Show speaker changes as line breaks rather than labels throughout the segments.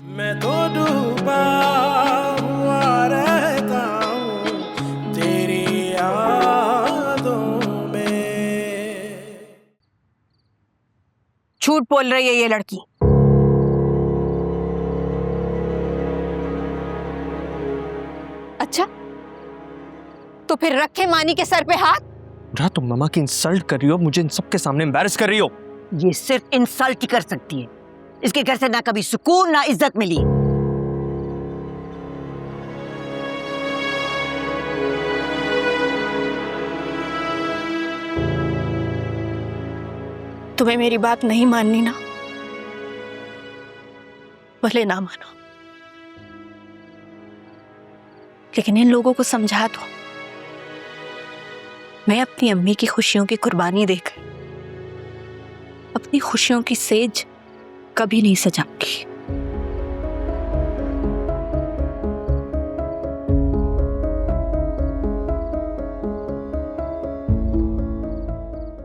मैं तो डूबा हुआ रहता हूँ तेरी यादों में।
झूठ बोल रही है ये लड़की। अच्छा, तो फिर रखे मानी के सर पे हाथ।
तुम मम्मा की इंसल्ट कर रही हो, मुझे इन सबके सामने एम्बैरेस कर रही हो।
ये सिर्फ इंसल्ट ही कर सकती है। इसके घर से ना कभी सुकून ना इज्जत मिली।
तुम्हें मेरी बात नहीं माननी ना, भले ना मानो, लेकिन इन लोगों को समझा दो मैं अपनी अम्मी की खुशियों की कुर्बानी देकर अपनी खुशियों की सेज कभी नहीं सजाऊंगी।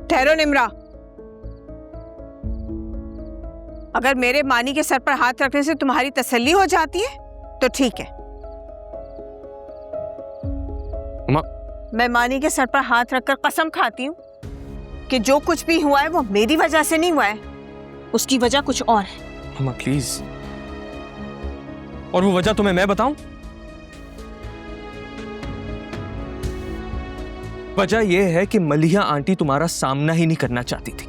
ठहरो निम्रा, अगर मेरे मानी के सर पर हाथ रखने से तुम्हारी तसल्ली हो जाती है तो ठीक है। मैं मानी के सर पर हाथ रखकर कसम खाती हूँ कि जो कुछ भी हुआ है वो मेरी वजह से नहीं हुआ है, उसकी वजह कुछ और है।
मम्मा प्लीज, और वो वजह तुम्हें मैं बताऊं? वजह यह है कि मलिहा आंटी तुम्हारा सामना ही नहीं करना चाहती थी।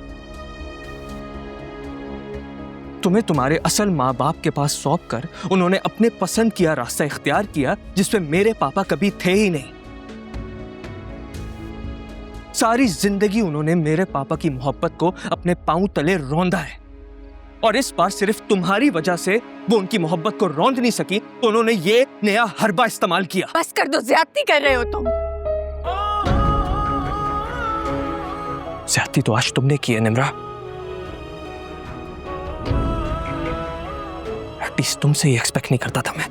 तुम्हें तुम्हारे असल माँ बाप के पास सौंप कर उन्होंने अपने पसंद किया रास्ता इख्तियार किया जिसमें मेरे पापा कभी थे ही नहीं। सारी जिंदगी उन्होंने मेरे पापा की मोहब्बत को अपने पांव तले रौंदा है, और इस बार सिर्फ तुम्हारी वजह से वो उनकी मोहब्बत को रौंद नहीं सकी तो उन्होंने ये नया हरबा इस्तेमाल किया।
बस कर दो, ज्यादती कर रहे हो तुम।
ज्यादती तो आज तुमने की है निम्रा। एटलीस्ट तुमसे ही एक्सपेक्ट नहीं करता था मैं।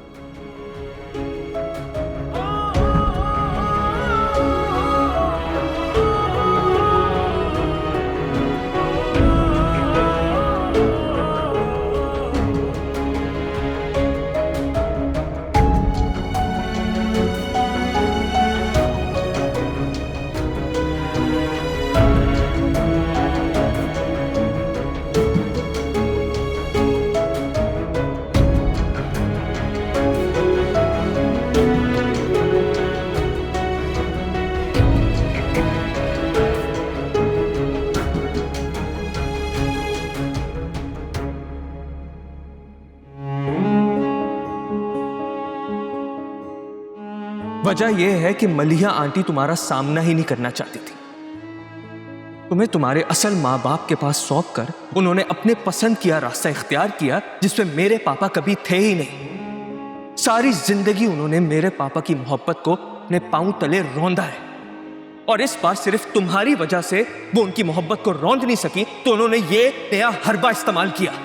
वजह यह है कि मलिहा आंटी तुम्हारा सामना ही नहीं करना चाहती थी। तुम्हें तुम्हारे असल माँ बाप के पास सौंप कर उन्होंने अपने पसंद किया रास्ता इख्तियार किया जिसमें मेरे पापा कभी थे ही नहीं। सारी जिंदगी उन्होंने मेरे पापा की मोहब्बत को अपने पांव तले रौंदा है, और इस बार सिर्फ तुम्हारी वजह से वो उनकी मोहब्बत को रौंद नहीं सकी तो उन्होंने ये नया हरबा इस्तेमाल किया।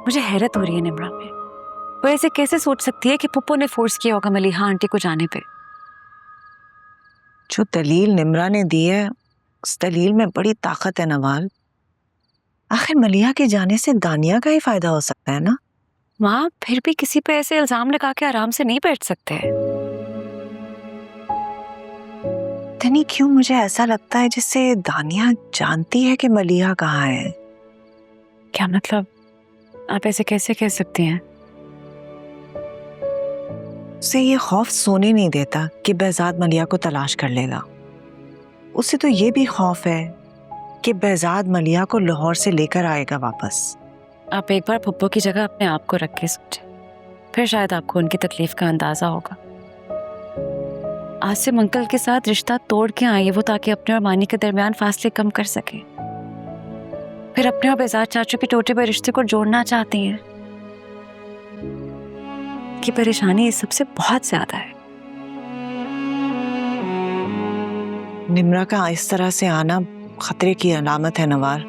मुझे हैरत हो रही है निम्रा पे। वो ऐसे कैसे सोच सकती है कि पुप्पो ने फोर्स किया होगा मलिहा आंटी को जाने पे।
जो दलील निम्रा ने दी है उस दलील में बड़ी ताकत है नवाल। आखिर मलिहा के जाने से दानिया का ही फायदा हो सकता है ना।
माँ फिर भी किसी पे ऐसे इल्जाम लगा के आराम से नहीं बैठ सकते।
तनी क्यों मुझे ऐसा लगता है जिससे दानिया जानती है कि मलिहा कहाँ है।
क्या मतलब? आप ऐसे कैसे कह सकती हैं?
उसे ये खौफ सोने नहीं देता कि behzad मलिहा को तलाश कर लेगा। उसे तो ये भी खौफ है कि behzad मलिहा को लाहौर से लेकर आएगा वापस।
आप एक बार पुप्पो की जगह अपने आप को रख के सोचें, फिर शायद आपको उनकी तकलीफ का अंदाजा होगा। आसिम अंकल के साथ रिश्ता तोड़ के आई है वो ताकि अपने और मानी के दरमियान फासले कम कर सके। फिर अपने और behzad चाचू के टोटे पर रिश्ते को जोड़ना चाहती हैं। की परेशानी इस सबसे बहुत ज्यादा है।
निम्रा का इस तरह से आना खतरे की अलामत है नवार।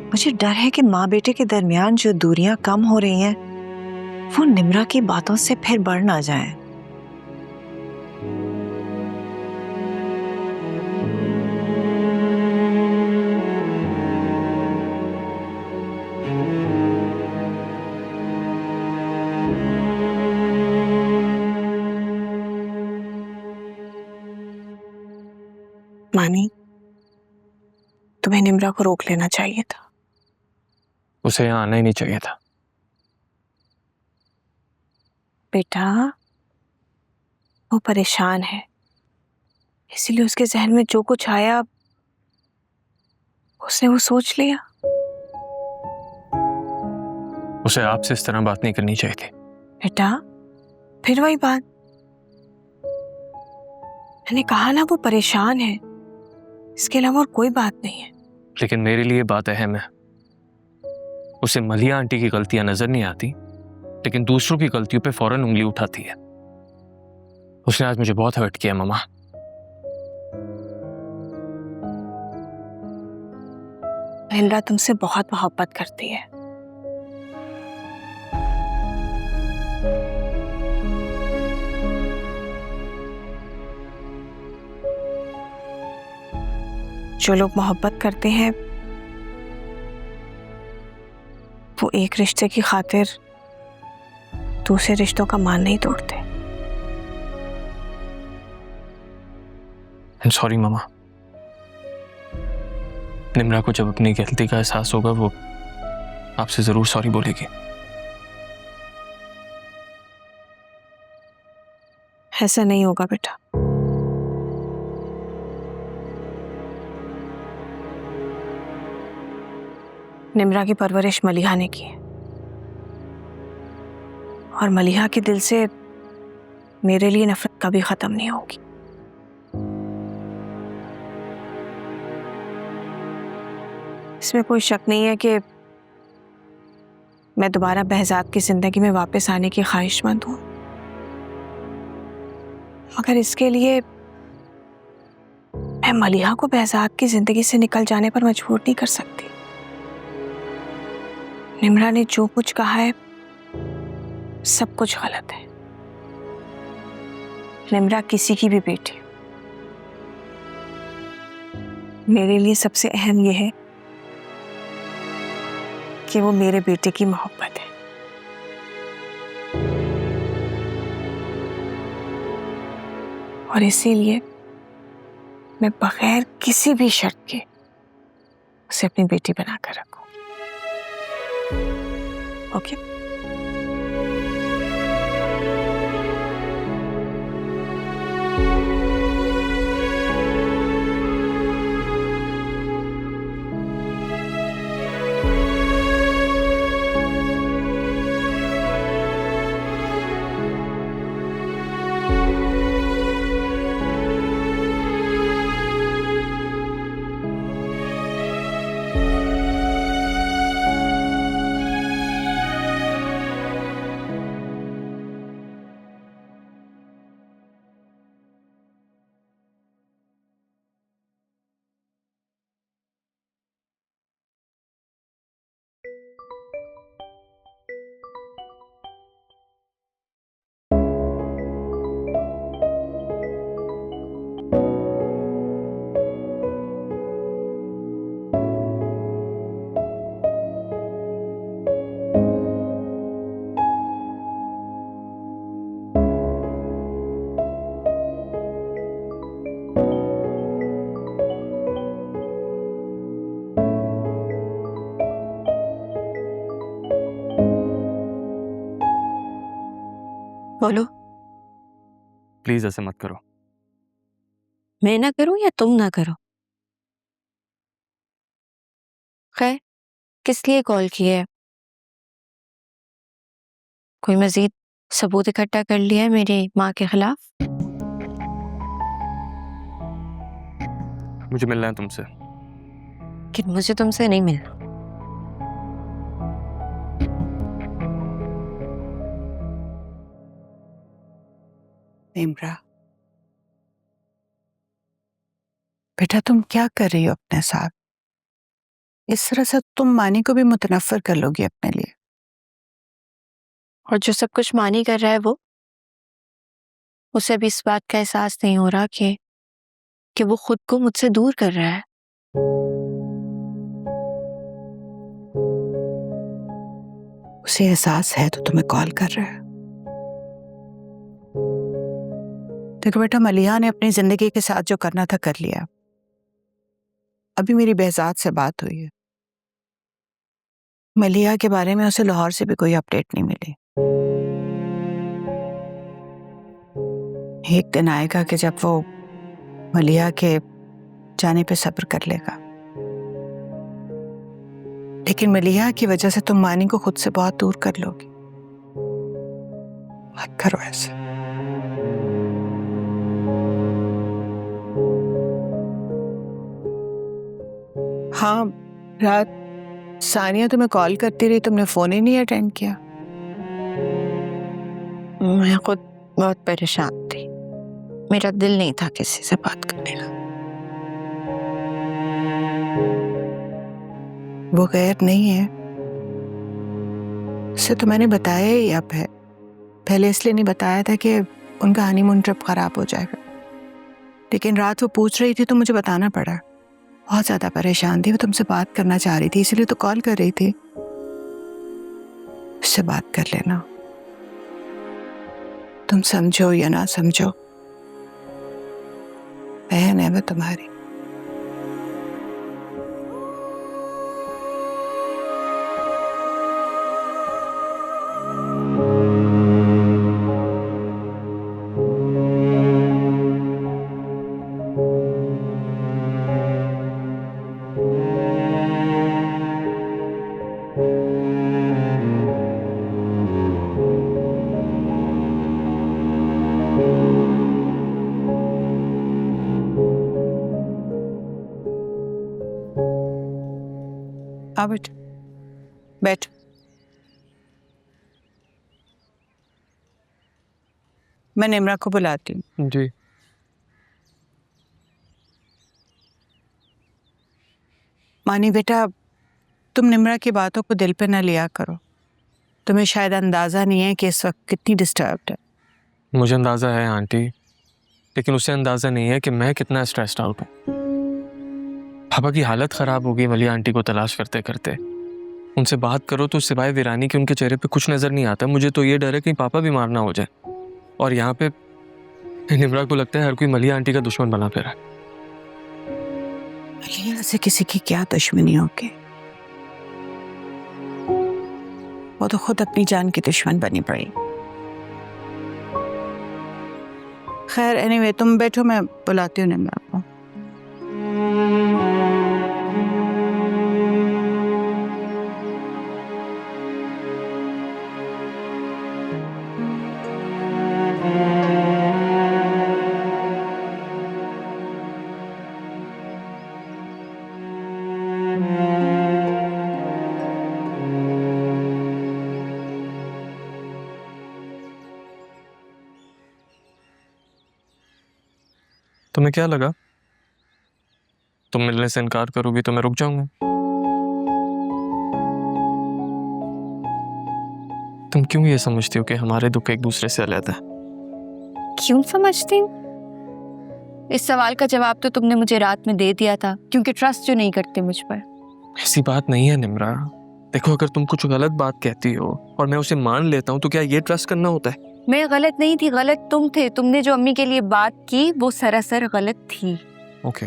मुझे डर है कि माँ बेटे के दरमियान जो दूरियां कम हो रही हैं वो निम्रा की बातों से फिर बढ़ ना जाए। मानी, तुम्हें निम्रा को रोक लेना चाहिए था।
उसे यहाँ आना ही नहीं चाहिए था।
बेटा, वो परेशान है, इसीलिए उसके जहन में जो कुछ आया उसने वो सोच लिया।
उसे आपसे इस तरह बात नहीं करनी चाहिए थी।
बेटा, फिर वही बात, मैंने कहा ना वो परेशान है, इसके अलावा और कोई बात नहीं है।
लेकिन मेरे लिए बात अहम है। उसे मलिया आंटी की गलतियां नजर नहीं आती, लेकिन दूसरों की गलतियों पे फौरन उंगली उठाती है। उसने आज मुझे बहुत हर्ट किया मामा।
निम्रा तुमसे बहुत मोहब्बत करती है। जो लोग मोहब्बत करते हैं वो एक रिश्ते की खातिर दूसरे रिश्तों का मान नहीं तोड़ते।
सॉरी मामा। निम्रा को जब अपनी गलती का एहसास होगा वो आपसे जरूर सॉरी बोलेगी।
ऐसा नहीं होगा बेटा। निम्रा की परवरिश मलिहा ने की है और मलिहा के दिल से मेरे लिए नफरत कभी खत्म नहीं होगी। इसमें कोई शक नहीं है कि मैं दोबारा बहजाद की जिंदगी में वापस आने की ख्वाहिशमंद हूं, मगर इसके लिए मैं मलिहा को बहजाद की जिंदगी से निकल जाने पर मजबूर नहीं कर सकती। निम्रा ने जो कुछ कहा है सब कुछ गलत है। निम्रा किसी की भी बेटी, मेरे लिए सबसे अहम यह है कि वो मेरे बेटे की मोहब्बत है। और इसीलिए मैं बगैर किसी भी शर्त के उसे अपनी बेटी बनाकर रखूं। ओके?
बोलो।
प्लीज ऐसे मत करो।
मैं ना करूं या तुम ना करो? खैर, किस लिए कॉल किया है? कोई मजीद सबूत इकट्ठा कर लिया है मेरी माँ के खिलाफ?
मुझे मिलना है तुमसे।
कि मुझे तुमसे नहीं मिलना।
निम्रा, बेटा तुम क्या कर रही हो अपने साथ? इस तरह से तुम मानी को भी मुतनफ़्फ़िर कर लोगी अपने लिए।
और जो सब कुछ मानी कर रहा है उसे भी इस बात का एहसास नहीं हो रहा कि वो खुद को मुझसे दूर कर रहा है।
उसे एहसास है तो तुम्हें कॉल कर रहा है। देखो बेटा, मलिहा ने अपनी जिंदगी के साथ जो करना था कर लिया। अभी मेरी बेहजाद से बात हुई है। मलिहा के बारे में उसे लाहौर से भी कोई अपडेट नहीं मिली। एक दिन आएगा कि जब वो मलिहा के जाने पे सब्र कर लेगा, लेकिन मलिहा की वजह से तुम मानी को खुद से बहुत दूर कर लोगी। मत करो ऐसे। हाँ, रात सानिया तुम्हें कॉल करती रही, तुमने फोन ही नहीं अटेंड किया।
मैं खुद बहुत परेशान थी, मेरा दिल नहीं था किसी से बात करने का।
वो गैर नहीं है, उसे तो मैंने बताया ही अब है। पहले इसलिए नहीं बताया था कि उनका हनीमून ट्रिप खराब हो जाएगा, लेकिन रात वो पूछ रही थी तो मुझे बताना पड़ा। बहुत ज्यादा परेशान थी, वो तुमसे बात करना चाह रही थी, इसलिए तो कॉल कर रही थी। उससे बात कर लेना, तुम समझो या ना समझो, बहन है वो तुम्हारी। बैठ बैठ। मैं निम्रा को बुलाती हूँ।
जी।
मानी बेटा, तुम निम्रा की बातों को दिल पे न लिया करो। तुम्हें शायद अंदाजा नहीं है कि इस वक्त कितनी डिस्टर्ब्ड है।
मुझे अंदाजा है आंटी, लेकिन उसे अंदाजा नहीं है कि मैं कितना स्ट्रेस्ड आउट हूँ। पापा की हालत खराब हो गई मलिहा आंटी को तलाश करते करते। उनसे बात करो तो सिवाय वीरानी के उनके चेहरे पे कुछ नजर नहीं आता। मुझे तो ये डर है कहीं पापा बीमार ना हो जाए। और यहाँ पे निम्रा को लगता है हर कोई मलिहा आंटी का दुश्मन बना फिरा है।
मलिहा से किसी की क्या दुश्मनी होगी? वो तो खुद अपनी जान की दुश्मन बनी पड़ी। खैर एनीवे, तुम बैठो, मैं बुलाती हूँ निम्रा को।
तुम्हें क्या लगा तुम मिलने से इनकार करोगी तो मैं रुक जाऊंगा? तुम क्यों ये समझती हो कि हमारे दुख एक दूसरे से अलग है?
क्यों समझती हूँ? इस सवाल का जवाब तो तुमने मुझे रात में दे दिया था, क्योंकि ट्रस्ट जो नहीं करते मुझ पर।
ऐसी बात नहीं है निम्रा। देखो, अगर तुम कुछ गलत बात कहती हो और मैं उसे मान लेता हूँ तो क्या ये ट्रस्ट करना होता है?
मैं गलत नहीं थी, गलत तुम थे। तुमने जो अम्मी के लिए बात की वो सरासर गलत थी।
ओके,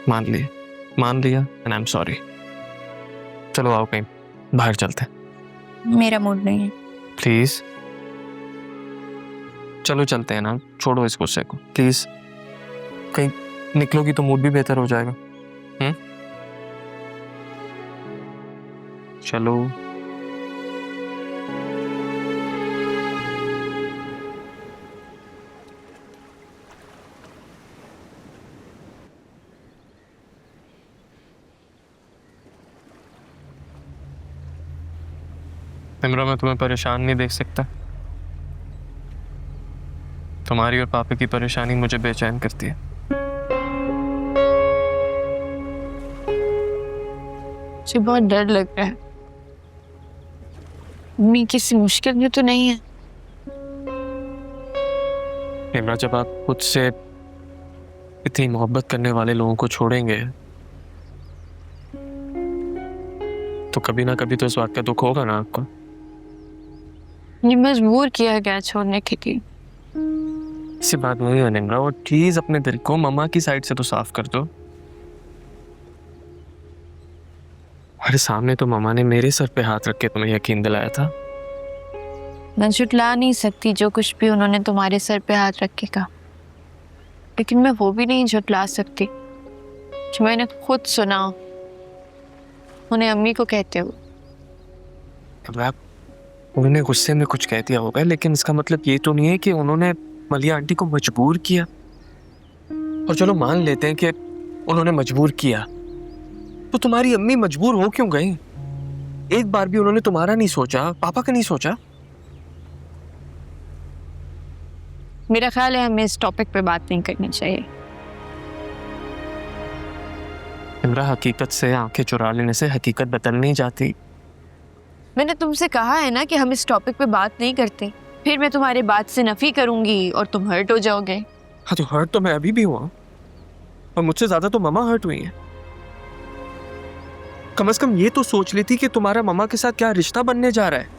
मान लिया एंड आई एम सॉरी। चलो आओ कहीं बाहर चलते हैं।
मेरा मूड नहीं है।
प्लीज चलो चलते हैं ना, छोड़ो इस गुस्से को प्लीज। कहीं निकलोगी तो मूड भी बेहतर हो जाएगा। चलो। निम्रा, मैं तुम्हें परेशान नहीं देख सकता। तुम्हारी और पापा की परेशानी मुझे बेचैन करती है।
मुझे बहुत डर लग रहा है। मम्मी किसी मुश्किल में तो नहीं है?
निम्रा, जब आप खुद से इतनी मोहब्बत करने वाले लोगों को छोड़ेंगे तो कभी ना कभी तो इस बात का दुख होगा ना आपको।
ये मजबूर किया गया छोड़ने के लिए।
ऐसी बात नहीं है निम्रा, और प्लीज अपने दिल को मम्मा की साइड से तो साफ कर दो। हमारे सामने तो मम्मा ने मेरे सर पे हाथ रख के तुम्हें यकीन दिलाया था।
मैं झुटला नहीं सकती जो कुछ भी उन्होंने तुम्हारे सर पे हाथ रख के कहा, लेकिन मैं वो भी नहीं झुटला सकती जो मैंने खुद सुना उन्हें अम्मी को कहते हुए।
अब आप उन्होंने गुस्से में कुछ कह दिया होगा, लेकिन इसका मतलब ये तो नहीं है कि उन्होंने मलिया आंटी को मजबूर किया। और चलो मान लेते हैं कि उन्होंने मजबूर किया, तो तुम्हारी अम्मी मजबूर हो क्यों गई? एक बार भी उन्होंने तुम्हारा नहीं सोचा, पापा का नहीं सोचा?
मेरा ख्याल है हमें इस टॉपिक पे बात नहीं करनी चाहिए।
इमरा, हकीकत से आंखें चुरा लेने से हकीकत बदल नहीं जाती।
मैंने तुमसे कहा है ना कि हम इस टॉपिक पे बात नहीं करते, फिर मैं तुम्हारी बात से नफी करूंगी और तुम हर्ट हो जाओगे।
हाँ, तो हर्ट तो मैं अभी भी हुआ, और मुझसे ज्यादा तो मम्मा हर्ट हुई है। कम से कम ये तो सोच ली थी कि तुम्हारा मम्मा के साथ क्या रिश्ता बनने जा रहा है।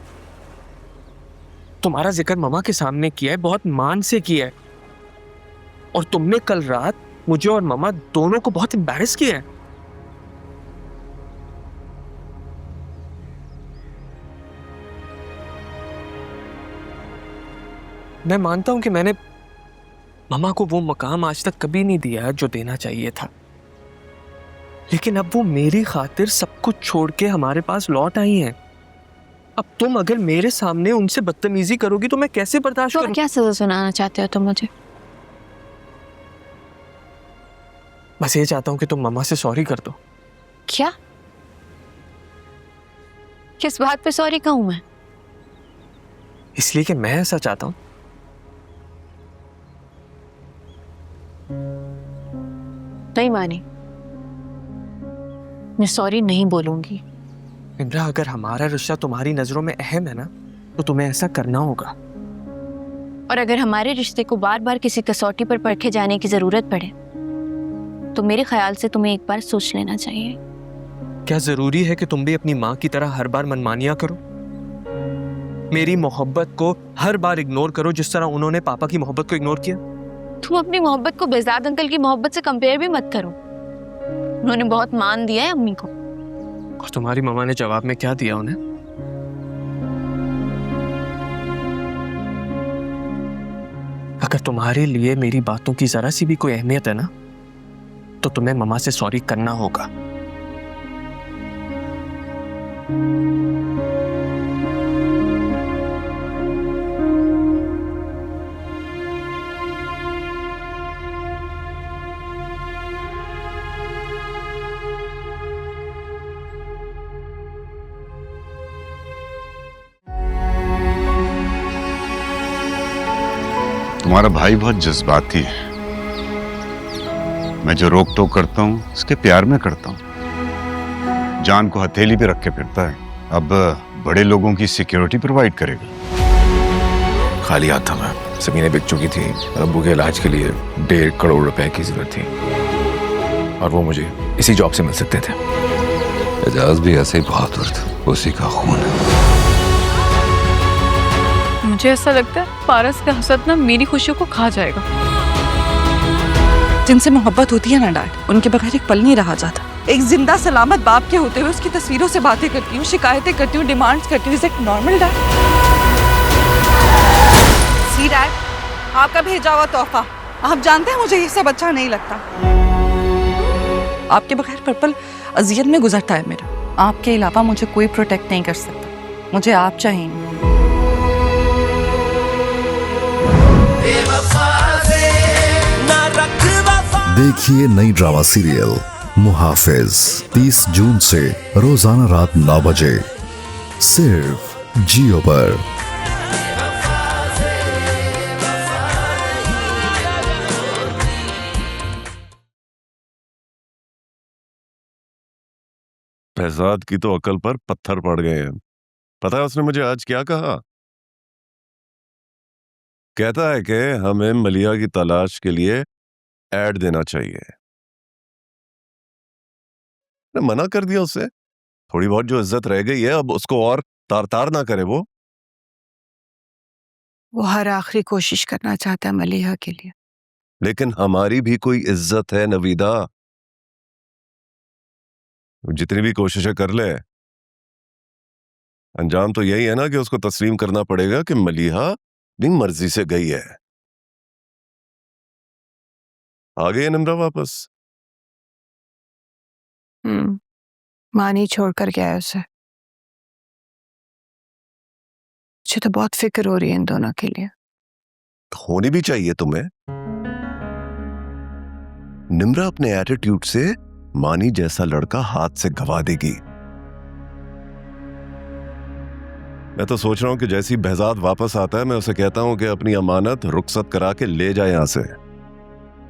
तुम्हारा जिक्र मम्मा के सामने किया है, बहुत मान से किया है, और तुमने कल रात मुझे और मम्मा दोनों को बहुत एम्बैरेस किया है। मैं मानता हूं कि मैंने मम्मा को वो मकाम आज तक कभी नहीं दिया जो देना चाहिए था, लेकिन अब वो मेरी खातिर सब कुछ छोड़ के हमारे पास लौट आई हैं। अब तुम अगर मेरे सामने उनसे बदतमीजी करोगी तो मैं कैसे बर्दाश्त
तो
करूं?
क्या सजा सुनाना चाहते हो तुम मुझे?
बस ये चाहता हूं कि तुम मम्मा से सॉरी कर दो।
क्या? किस बात पे सॉरी कहूं मैं?
इसलिए कि मैं ऐसा चाहता हूं।
नहीं मानी, मैं सॉरी नहीं बोलूंगी।
इमरा, अगर हमारा रिश्ता तुम्हारी नजरों में अहम है ना, तो तुम्हें ऐसा करना होगा।
और अगर हमारे रिश्ते को बार बार किसी कसौटी पर परखे जाने की जरूरत पड़े तो मेरे ख्याल से तुम्हें एक बार सोच लेना चाहिए।
क्या जरूरी है कि तुम भी अपनी माँ की तरह हर बार मनमानियां करो? मेरी मोहब्बत को हर बार इग्नोर करो जिस तरह उन्होंने पापा की मोहब्बत को इग्नोर किया?
तुम अपनी मोहब्बत को बेजाद अंकल की मोहब्बत से कंपेयर भी मत करो। उन्होंने बहुत मान दिया है अम्मी को।
और तुम्हारी मम्मा ने जवाब में क्या दिया उन्हें? अगर तुम्हारे लिए मेरी बातों की जरा सी भी कोई अहमियत है ना, तो तुम्हें मम्मा से सॉरी करना होगा।
तुम्हारा भाई बहुत जज्बाती है। मैं जो रोक टोक करता हूँ उसके प्यार में करता हूँ। जान को हथेली पे रख के फिरता है, अब बड़े लोगों की सिक्योरिटी प्रोवाइड करेगा।
खाली हाथ था मैं, ज़मीनें बिक चुकी थी, अब्बू के इलाज के लिए 1.5 करोड़ रुपए की जरूरत थी, और वो मुझे इसी जॉब से मिल सकते थे।
एजाज भी ऐसे ही बहादुर था, उसी का खून है।
मुझे ऐसा लगता है पारस का हसद ना मेरी खुशियों को खा जाएगा।
जिनसे मोहब्बत होती है ना डैड, उनके बगैर एक पल नहीं रहा जाता। एक जिंदा सलामत बाप के होते हुए उसकी तस्वीरों से बातें करती हूँ, शिकायतें करती हूँ, डिमांड्स करती हूँ। Is it normal dad? See dad, आपका भेजा हुआ तोहफा, आप जानते हैं मुझे ये सब अच्छा नहीं लगता। आपके बगैर पर्पल अजियत में गुजरता है मेरा। आपके अलावा मुझे कोई प्रोटेक्ट नहीं कर सकता, मुझे आप चाहिए।
देखिए नई ड्रामा सीरियल मुहाफिज 30 जून से रोजाना रात 9 बजे सिर्फ जियो पर।
बहजाद की तो अकल पर पत्थर पड़ गए हैं। पता है उसने मुझे आज क्या कहा? कहता है कि हमें मलिया की तलाश के लिए ऐड देना चाहिए। मैं मना कर दिया उससे। थोड़ी बहुत जो इज्जत रह गई है अब उसको और तार तार ना करे वो।
हर आखिरी कोशिश करना चाहता है मलिहा के लिए।
लेकिन हमारी भी कोई इज्जत है नवीदा। जितनी भी कोशिशें कर ले, अंजाम तो यही है ना कि उसको तस्लीम करना पड़ेगा कि मलिहा अपनी मर्जी से गई है। आ गई है निम्रा वापस।
मानी छोड़ कर गया है उसे। मुझे तो बहुत फिक्र हो रही है इन दोनों के लिए।
होनी भी चाहिए तुम्हें। निम्रा अपने एटीट्यूड से मानी जैसा लड़का हाथ से गवा देगी। मैं तो सोच रहा हूं कि जैसी बहजाद वापस आता है मैं उसे कहता हूं कि अपनी अमानत रुखसत करा के ले जाए यहां से।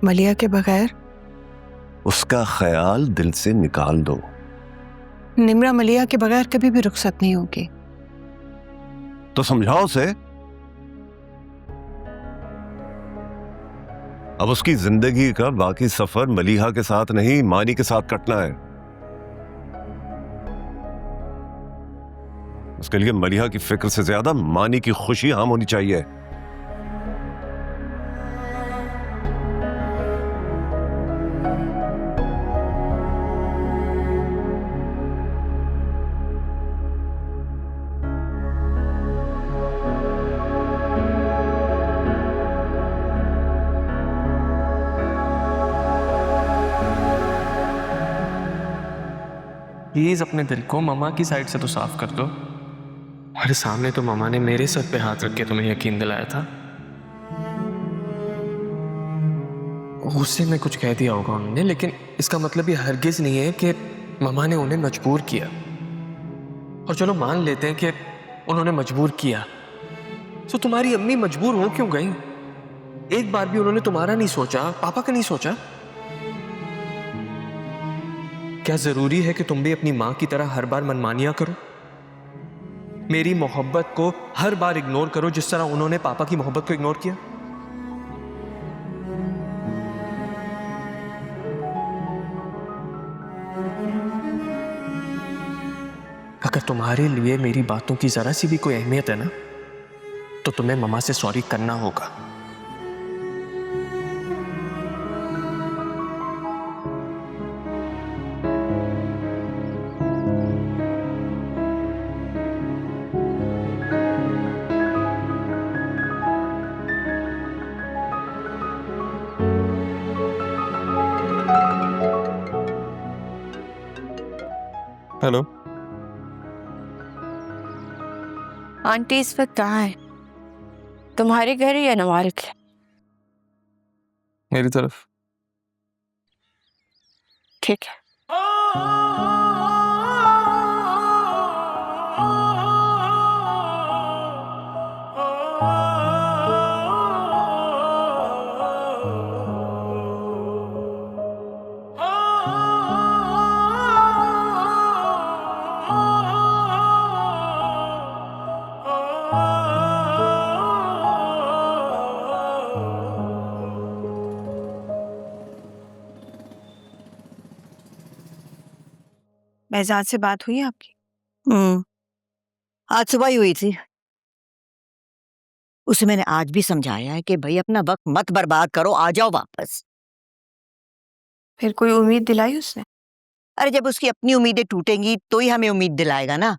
मलिया के बगैर
उसका ख्याल दिल से निकाल दो।
निम्रा मलिया के बगैर कभी भी रुखसत नहीं होगी।
तो समझाओ उसे। अब उसकी जिंदगी का बाकी सफर मलिहा के साथ नहीं मानी के साथ कटना है। उसके लिए मलिहा की फिक्र से ज्यादा मानी की खुशी आम होनी चाहिए।
प्लीज अपने दिल को ममा की साइड से तो साफ कर दो। हमारे सामने तो ममा ने मेरे सर पे हाथ रख के तुम्हें यकीन दिलाया था। गुस्से में कुछ कह दिया होगा उन्होंने, लेकिन इसका मतलब ये हरगिज नहीं है कि ममा ने उन्हें मजबूर किया। और चलो मान लेते हैं कि उन्होंने मजबूर किया, तो तुम्हारी अम्मी मजबूर हो क्यों गई? एक बार भी उन्होंने तुम्हारा नहीं सोचा, पापा का नहीं सोचा? क्या जरूरी है कि तुम भी अपनी मां की तरह हर बार मनमानियां करो? मेरी मोहब्बत को हर बार इग्नोर करो जिस तरह उन्होंने पापा की मोहब्बत को इग्नोर किया? अगर तुम्हारे लिए मेरी बातों की जरा सी भी कोई अहमियत है ना, तो तुम्हें ममा से सॉरी करना होगा। हेलो
आंटी इस वक्त कहाँ है? तुम्हारे घर या नवाल के?
मेरी तरफ।
ठीक है।
बहजाद से बात हुई आपकी?
आज सुबह ही हुई थी। उसे मैंने आज भी समझाया है कि भाई अपना वक्त मत बर्बाद करो, आ जाओ वापस।
फिर कोई उम्मीद दिलाई उसने?
अरे जब उसकी अपनी उम्मीदें टूटेंगी तो ही हमें उम्मीद दिलाएगा ना।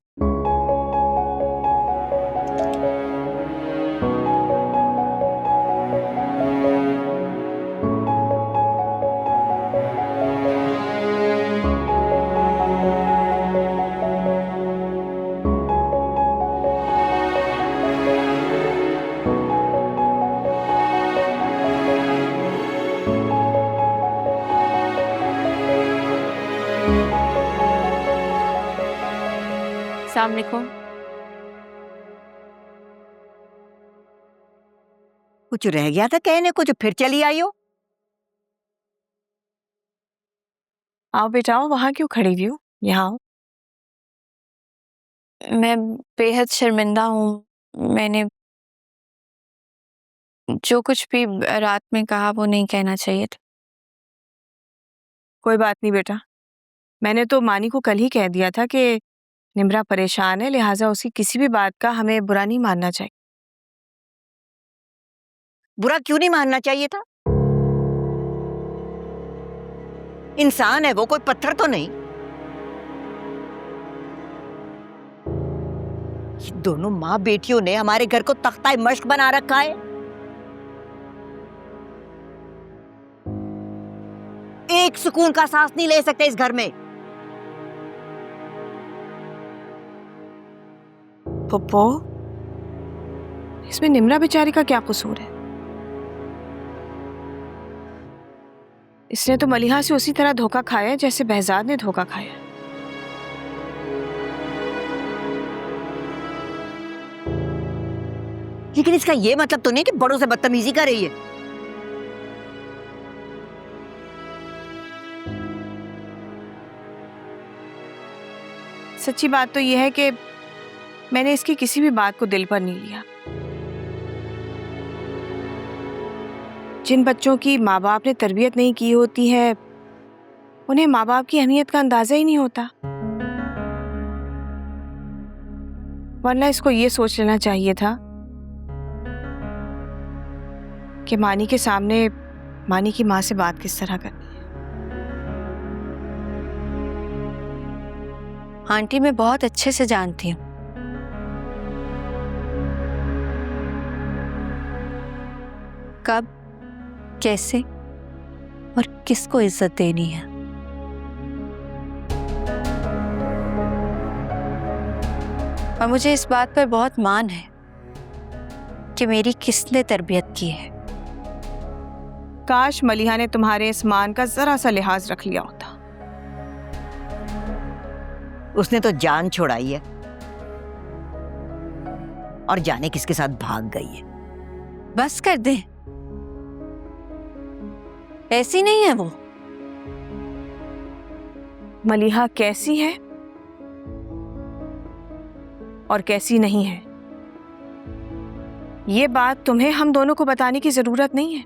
अस्सलाम वालेकुम।
कुछ रह गया था कहने को जो फिर चली आई हो?
आओ बेटा आओ, वहां क्यों खड़ी हुई हो? यहाँ आओ।
मैं बेहद शर्मिंदा हूँ। मैंने जो कुछ भी रात में कहा वो नहीं कहना चाहिए था।
कोई बात नहीं बेटा, मैंने तो मानी को कल ही कह दिया था कि निम्रा परेशान है, लिहाजा उसकी किसी भी बात का हमें बुरा नहीं मानना चाहिए।
बुरा क्यों नहीं मानना चाहिए था? इंसान है वो, कोई पत्थर तो नहीं। ये दोनों माँ बेटियों ने हमारे घर को तख्ता मश्क बना रखा है। एक सुकून का सांस नहीं ले सकते इस घर में।
पप्पो, इसमें निम्रा बेचारी का क्या कसूर है? इसने तो मलिहा से उसी तरह धोखा खाया है जैसे बहजाद ने धोखा खाया।
लेकिन इसका ये मतलब तो नहीं कि बड़ों से बदतमीजी कर रही है।
सच्ची बात तो यह है कि मैंने इसकी किसी भी बात को दिल पर नहीं लिया। जिन बच्चों की माँ बाप ने तरबियत नहीं की होती है, उन्हें माँ बाप की अहमियत का अंदाजा ही नहीं होता। वरना इसको ये सोच लेना चाहिए था कि मानी के सामने मानी की माँ से बात किस तरह करनी है।
आंटी मैं बहुत अच्छे से जानती हूँ कब, कैसे और किसको इज्जत देनी है। और मुझे इस बात पर बहुत मान है कि मेरी किसने तरबियत की है।
काश मलिहा ने तुम्हारे इस मान का जरा सा लिहाज रख लिया होता।
उसने तो जान छोड़ाई है और जाने किसके साथ भाग गई है।
बस कर दे, ऐसी नहीं है वो।
मलिहा कैसी है और कैसी नहीं है, ये बात तुम्हें हम दोनों को बताने की जरूरत नहीं है।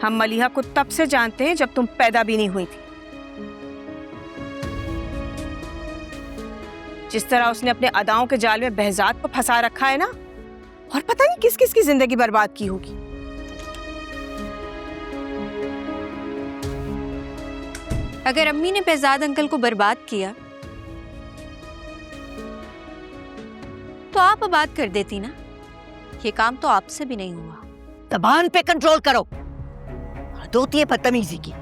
हम मलिहा को तब से जानते हैं जब तुम पैदा भी नहीं हुई थी। जिस तरह उसने अपने अदाओं के जाल में बहजाद को फंसा रखा है ना, और पता नहीं किस किस की जिंदगी बर्बाद की होगी।
अगर अम्मी ने बहजाद अंकल को बर्बाद किया तो आप बात कर देती ना। ये काम तो आपसे भी नहीं हुआ।
जबान पे कंट्रोल करो। हद होती है बदतमीजी की।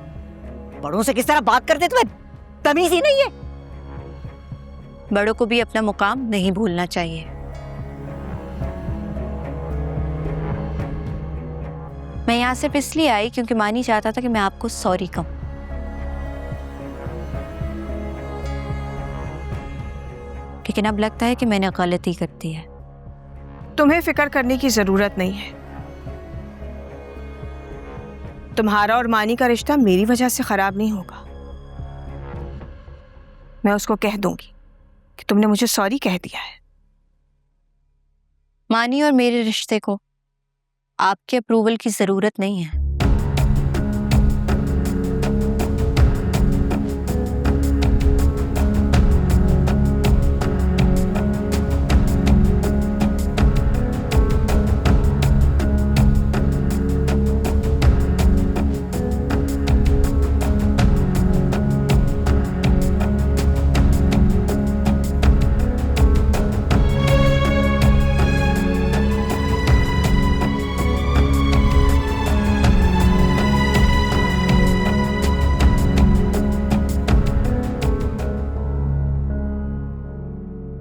बड़ों से किस तरह बात करते तुम्हें तमीज ही नहीं है।
बड़ों को भी अपना मुकाम नहीं भूलना चाहिए। मैं यहां सिर्फ इसलिए आई क्योंकि मानी चाहता था कि मैं आपको सॉरी कहूं। लेकिन अब लगता है कि मैंने गलती कर दी है।
तुम्हें फिक्र करने की जरूरत नहीं है। तुम्हारा और मानी का रिश्ता मेरी वजह से खराब नहीं होगा। मैं उसको कह दूंगी कि तुमने मुझे सॉरी कह दिया है।
मानी और मेरे रिश्ते को आपके अप्रूवल की जरूरत नहीं है।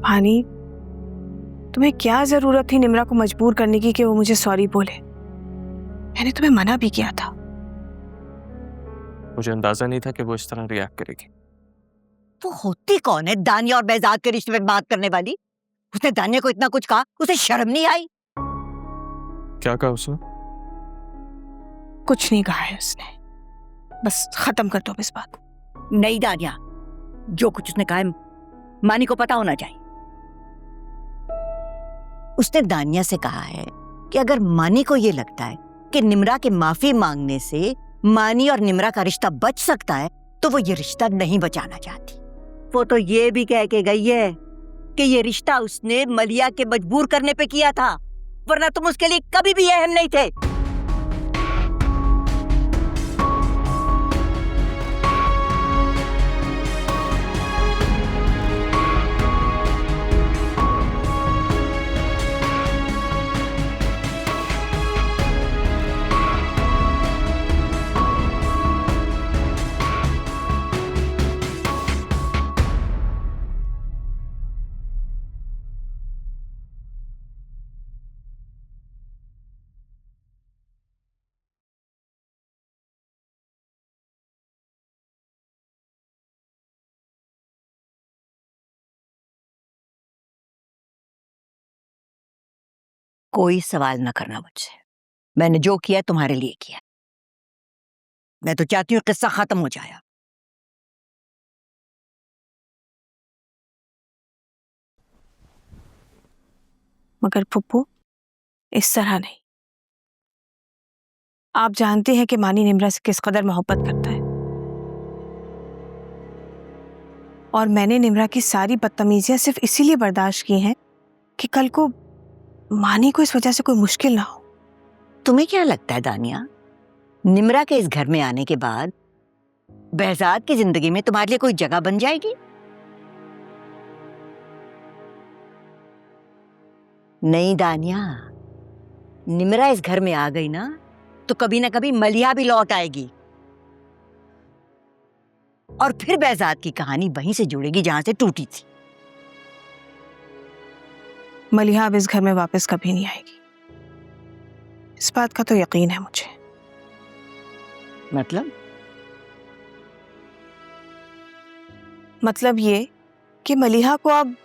भानी, तुम्हें क्या जरूरत थी निम्रा को मजबूर करने की कि वो मुझे सॉरी बोले? मैंने तुम्हें मना भी किया था।
मुझे अंदाजा नहीं था कि वो इस तरह रिएक्ट करेगी।
वो होती कौन है दानिया और बहजाद के रिश्ते में बात करने वाली? उसने दानिया को इतना कुछ कहा, उसे शर्म नहीं आई?
क्या कहा उसने?
कुछ नहीं कहा है उसने। बस खत्म कर दो इस बात को।
नहीं दानिया, जो कुछ उसने कहा है मानी को पता होना चाहिए। उसने दानिया से कहा है कि अगर मानी को यह लगता है कि निम्रा के माफी मांगने से मानी और निम्रा का रिश्ता बच सकता है तो वो ये रिश्ता नहीं बचाना चाहती। वो तो ये भी कह के गई है कि ये रिश्ता उसने मलिया के मजबूर करने पे किया था, वरना तुम उसके लिए कभी भी अहम नहीं थे। कोई सवाल ना करना मुझसे। मैंने जो किया तुम्हारे लिए किया। मैं तो चाहती हूँ किस्सा खत्म हो जाए।
मगर फुप्पू, इस तरह नहीं। आप जानते हैं कि मानी निम्रा से किस कदर मोहब्बत करता है, और मैंने निम्रा की सारी बदतमीजियां सिर्फ इसीलिए बर्दाश्त की हैं कि कल को मानी को इस वजह से कोई मुश्किल ना हो।
तुम्हें क्या लगता है दानिया, निम्रा के इस घर में आने के बाद बहजाद की जिंदगी में तुम्हारे लिए कोई जगह बन जाएगी? नहीं दानिया, निम्रा इस घर में आ गई ना तो कभी ना कभी मलिया भी लौट आएगी और फिर बहजाद की कहानी वहीं से जुड़ेगी जहां से टूटी थी।
मलिहा अब इस घर में वापस कभी नहीं आएगी, इस बात का तो यकीन है मुझे। मतलब ये कि मलिहा को अब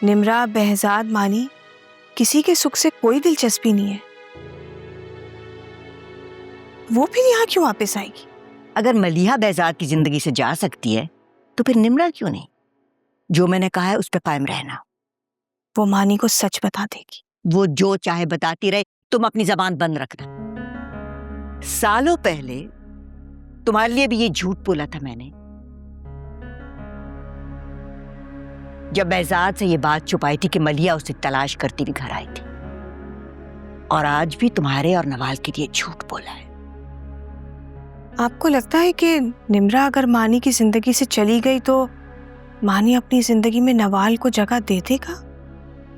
निम्रा, बहजाद, मानी किसी के सुख से कोई दिलचस्पी नहीं है। वो फिर यहाँ क्यों वापस आएगी?
अगर मलिहा बहजाद की जिंदगी से जा सकती है तो फिर निम्रा क्यों नहीं? जो मैंने कहा है उस पर कायम रहना।
वो मानी को सच बता देगी।
वो जो चाहे बताती रहे, तुम अपनी जबान बंद रखना। सालों पहले तुम्हारे लिए भी ये झूठ बोला था मैंने, जब बहजाद से ये बात छुपाई थी कि मलिया उसे तलाश करती भी घर आई थी, और आज भी तुम्हारे और नवाल के लिए झूठ बोला है।
आपको लगता है कि निम्रा अगर मानी की जिंदगी से चली गई तो मानी अपनी जिंदगी में नवाल को जगह दे देगा?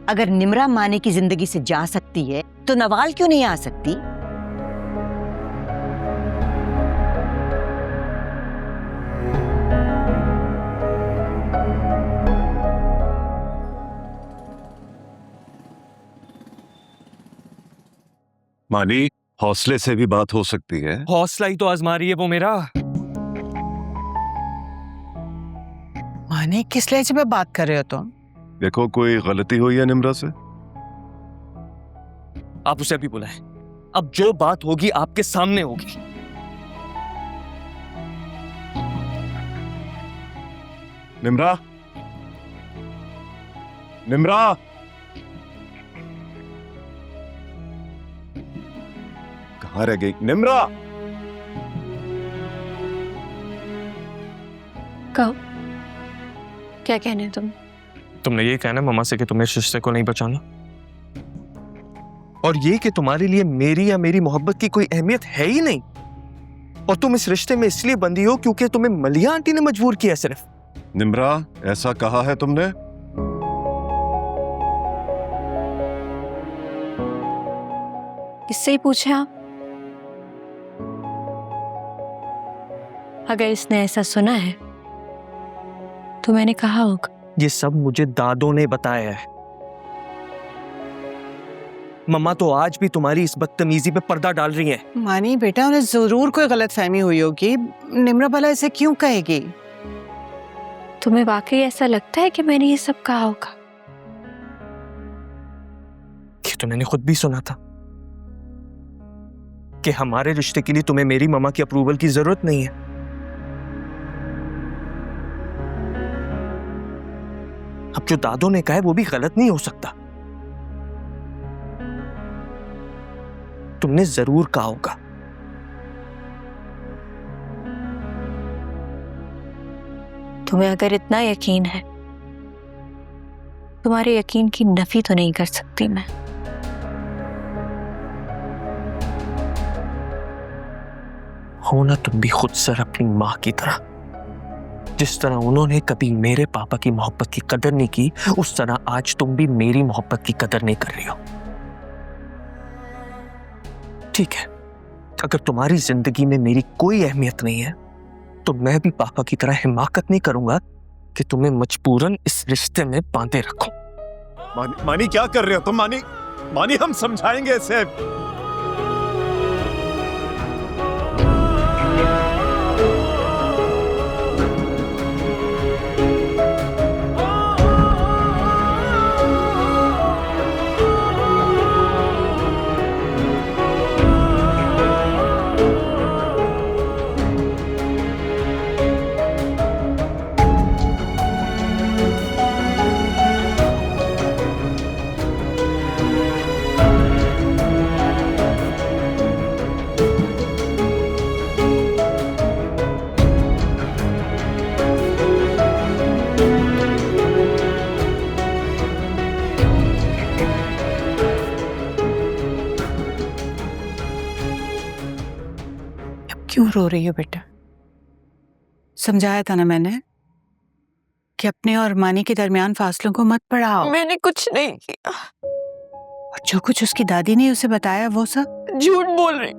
अगर निम्रा मानी की जिंदगी से जा सकती है तो नवाल क्यों नहीं आ सकती?
मानी, हौसले से भी बात हो सकती है।
हौसला ही तो आजमा रही है वो मेरा।
मानी, किस लहजे में बात कर रहे हो तुम?
देखो, कोई गलती हुई है निम्रा से?
आप उसे अभी बुलाएं। अब जो बात होगी आपके सामने होगी।
निम्रा, निम्रा, कहाँ रह गई निम्रा?
कहो, क्या कहने तुम?
तुमने ये कहना मम्मा से कि तुम्हें इस रिश्ते को नहीं बचाना, और ये कि तुम्हारे लिए मेरी या मेरी मोहब्बत की कोई अहमियत है ही नहीं, और तुम इस रिश्ते में इसलिए बंधी हो क्योंकि तुम्हें मलिया आंटी ने मजबूर किया सिर्फ।
निम्रा, ऐसा कहा है तुमने?
किससे ही पूछे आप? अगर इसने ऐसा सुना है तो मैंने कहा होगा।
ये सब मुझे दादों ने बताया है। मम्मा तो आज भी तुम्हारी इस बदतमीजी पे पर्दा डाल रही हैं।
मानी बेटा, उन्हें जरूर कोई गलतफहमी हुई होगी। निम्रा भला ऐसे क्यों कहेगी?
तुम्हें वाकई ऐसा लगता है कि मैंने ये सब कहा होगा?
ये तो मैंने खुद भी सुना था कि हमारे रिश्ते के लिए तुम्हें मेरी मम्मा की अप्रूवल की जरूरत नहीं है। अब जो दादो ने कहा है वो भी गलत नहीं हो सकता। तुमने जरूर कहा होगा।
तुम्हें अगर इतना यकीन है, तुम्हारे यकीन की नफी तो नहीं कर सकती मैं।
हो ना तुम भी खुद सर अपनी माँ की तरह। जिस तरह उन्होंने कभी मेरे पापा की मोहब्बत की कदर नहीं की, उस तरह आज तुम भी मेरी मोहब्बत की कदर नहीं कर रही हो। ठीक है, अगर तुम्हारी जिंदगी में मेरी कोई अहमियत नहीं है तो मैं भी पापा की तरह हिमाकत नहीं करूंगा कि तुम्हें मजबूरन इस रिश्ते में बांधे रखूं।
मानी क्या कर रहे हो तुम? मानी हम समझाएंगे इसे।
क्यों रो रही हो बेटा? समझाया था ना मैंने कि अपने और मानी के दरमियान फासलों को मत बढ़ाओ।
मैंने कुछ नहीं किया।
और जो कुछ उसकी दादी ने उसे बताया वो सब
झूठ बोल रहे।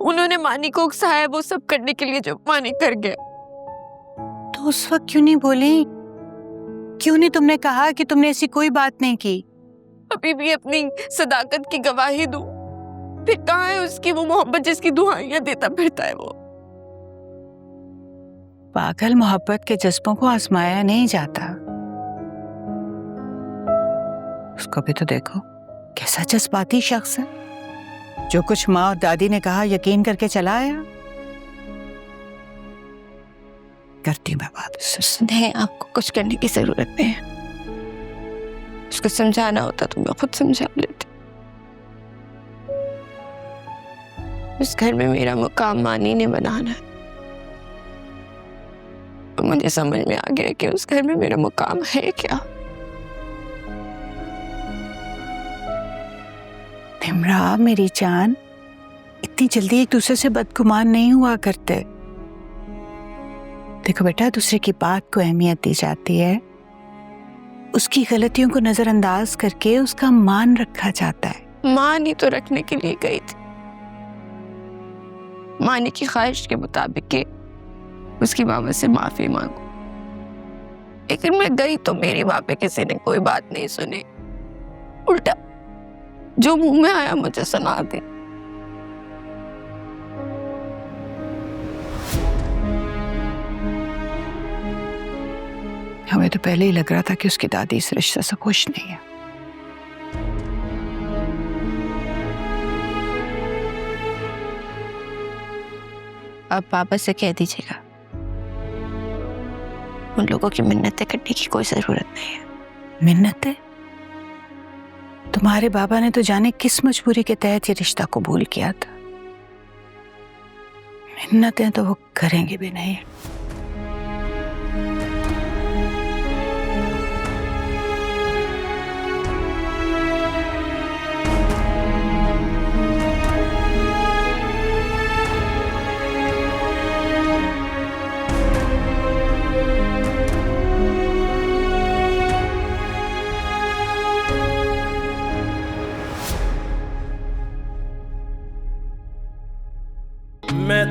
उन्होंने मानी को उकसाया वो सब करने के लिए जो मानी कर गया।
तो उस वक्त क्यों नहीं बोली? क्यों नहीं तुमने कहा कि तुमने ऐसी कोई बात नहीं की?
अभी भी अपनी सदाकत की गवाही दूं, फिर कहाँ है उसकी वो मोहब्बत जिसकी दुआइयां देता फिरता है वो?
पागल, मोहब्बत के जज्बों को आजमाया नहीं जाता। उसको भी तो देखो, कैसा जज्बाती शख्स है। जो कुछ माँ और दादी ने कहा यकीन करके चला आया। करती मैं बात।
नहीं, आपको कुछ करने की जरूरत नहीं है। उसको समझाना होता तो मैं खुद समझा लेती। उस घर में मेरा मुकाम मानी ने बनाना है। तो मुझे समझ में आ गया कि उस घर में मेरा मुकाम है क्या।
निम्रा मेरी जान, इतनी जल्दी एक दूसरे से बदगुमान नहीं हुआ करते। देखो बेटा, दूसरे की बात को अहमियत दी जाती है, उसकी गलतियों को नजरअंदाज करके उसका मान रखा जाता है।
मान ही तो रखने के लिए गई थी। मानी की ख्वाहिश के मुताबिक कि उसकी मामा से माफी मांगू, लेकिन मैं गई तो मेरी माँ पे किसी ने कोई बात नहीं सुनी। उल्टा जो मुंह में आया मुझे सुना दी।
हमें तो पहले ही लग रहा था कि उसकी दादी इस रिश्ते से खुश नहीं है।
अब पापा से कह दीजिएगा, उन लोगों की मिन्नतें करने की कोई जरूरत नहीं है।
मिन्नतें? तुम्हारे बाबा ने तो जाने किस मजबूरी के तहत ये रिश्ता कबूल किया था। मिन्नतें तो वो करेंगे भी नहीं।
मैं